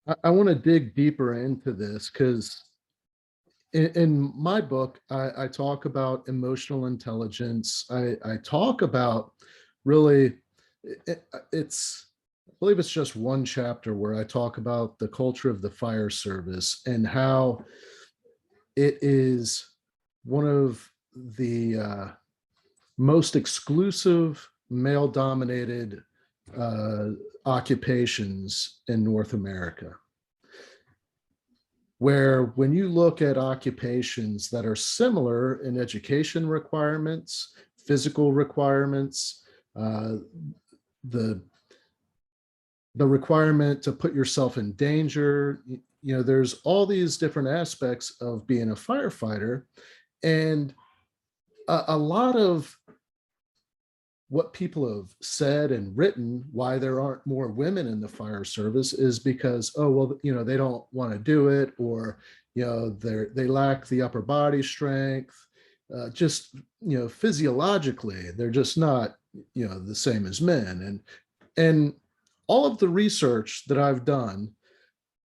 I want to dig deeper into this because in my book, I talk about emotional intelligence. I talk about really, it's, I believe it's just one chapter where I talk about the culture of the fire service and how it is one of the most exclusive male dominated uh, occupations in North America, where when you look at occupations that are similar in education requirements, physical requirements, uh, the the requirement to put yourself in danger, there's all these different aspects of being a firefighter, and a lot of what people have said and written why there aren't more women in the fire service is because, oh well, they don't want to do it, or they lack the upper body strength, just physiologically they're just not the same as men. And all of the research that I've done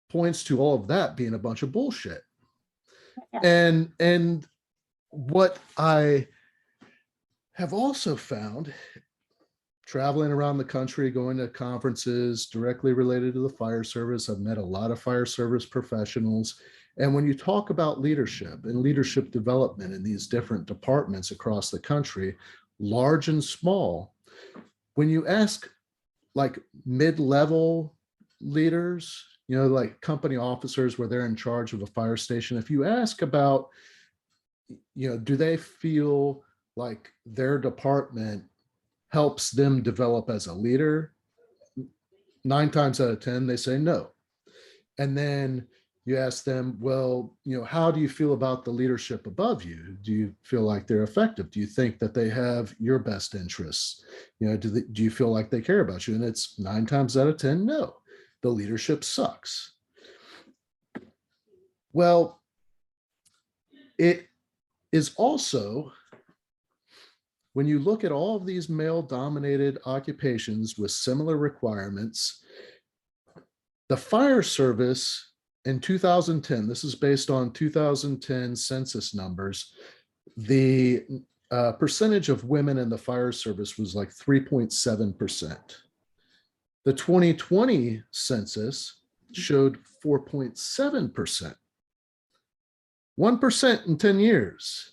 points to all of that being a bunch of bullshit. And what I have also found, traveling around the country, going to conferences directly related to the fire service, I've met a lot of fire service professionals. And when you talk about leadership and leadership development in these different departments across the country, large and small, when you ask like mid-level leaders, like company officers where they're in charge of a fire station, if you ask about, do they feel like their department helps them develop as a leader, 9 times out of 10, they say no. And then you ask them, well, how do you feel about the leadership above you? Do you feel like they're effective? Do you think that they have your best interests? Do you feel like they care about you? And it's 9 times out of 10, no, the leadership sucks. Well, it is also, when you look at all of these male dominated occupations with similar requirements, the fire service in 2010, this is based on 2010 census numbers, the percentage of women in the fire service was like 3.7%. The 2020 census showed 4.7%, 1% in 10 years.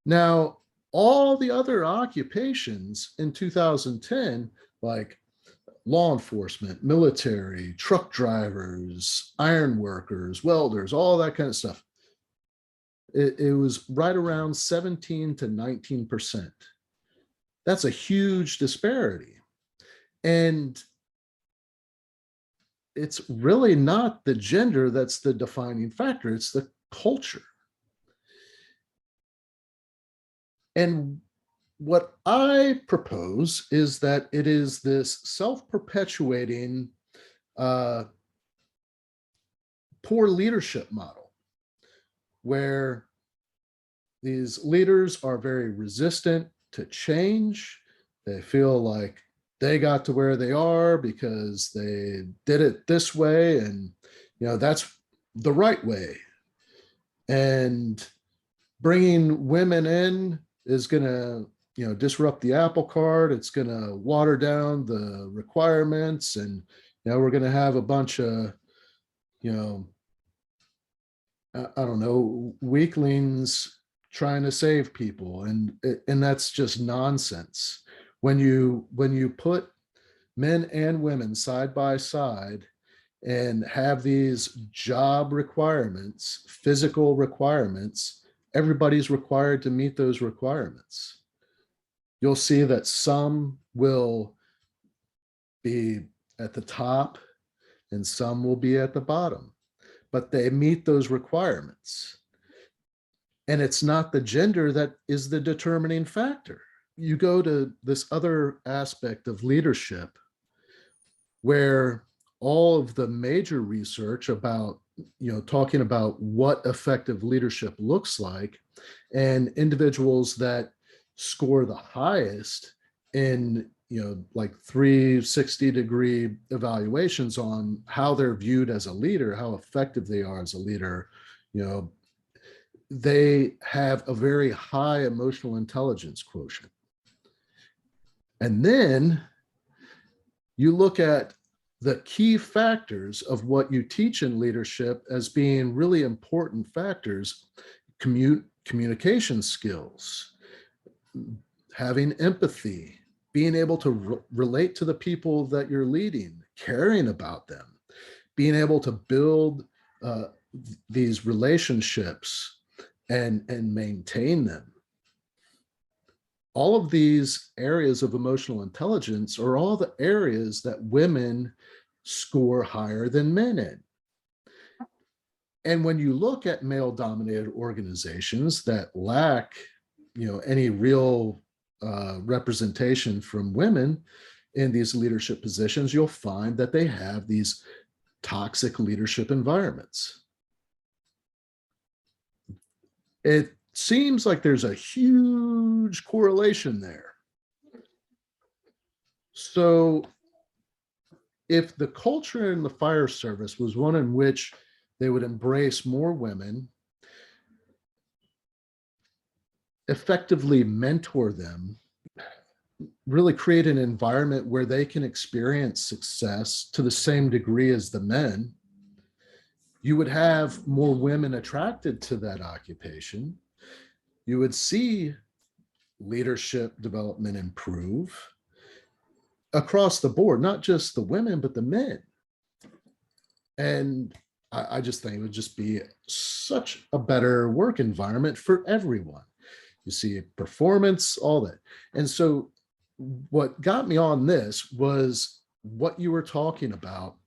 Now, all the other occupations in 2010, like law enforcement, military, truck drivers, iron workers, welders, all that kind of stuff, it was right around 17 to 19%. That's a huge disparity. And it's really not the gender that's the defining factor, it's the culture. And what I propose is that it is this self-perpetuating poor leadership model where these leaders are very resistant to change. They feel like they got to where they are because they did it this way, and that's the right way. And bringing women in is going to disrupt the apple cart. It's going to water down the requirements, and we're going to have a bunch of you know I don't know, weaklings trying to save people, and that's just nonsense. When you put men and women side by side and have these job requirements, physical requirements, everybody's required to meet those requirements. You'll see that some will be at the top and some will be at the bottom, but they meet those requirements. And it's not the gender that is the determining factor. You go to this other aspect of leadership where all of the major research about talking about what effective leadership looks like, and individuals that score the highest in like 360-degree evaluations on how they're viewed as a leader, how effective they are as a leader. They have a very high emotional intelligence quotient. And then you look at the key factors of what you teach in leadership as being really important factors: communication skills, having empathy, being able to relate to the people that you're leading, caring about them, being able to build these relationships and maintain them. All of these areas of emotional intelligence are all the areas that women score higher than men in. And when you look at male-dominated organizations that lack, any real representation from women in these leadership positions, you'll find that they have these toxic leadership environments. It seems like there's a huge correlation there. So if the culture in the fire service was one in which they would embrace more women, effectively mentor them, really create an environment where they can experience success to the same degree as the men, you would have more women attracted to that occupation. You would see leadership development improve across the board, not just the women, but the men. And I just think it would just be such a better work environment for everyone. You see performance, all that. And so what got me on this was what you were talking about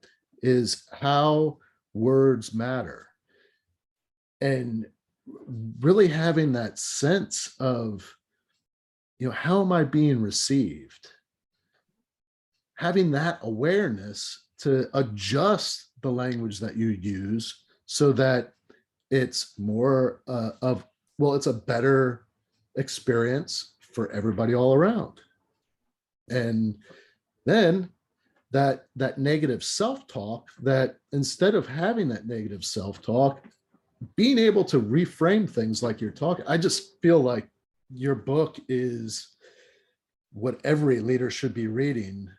is how words matter. And really having that sense of, how am I being received? Having that awareness to adjust the language that you use so that it's more it's a better experience for everybody all around. And then that negative self-talk, that instead of having that negative self-talk, being able to reframe things like you're talking, I just feel like your book is what every leader should be reading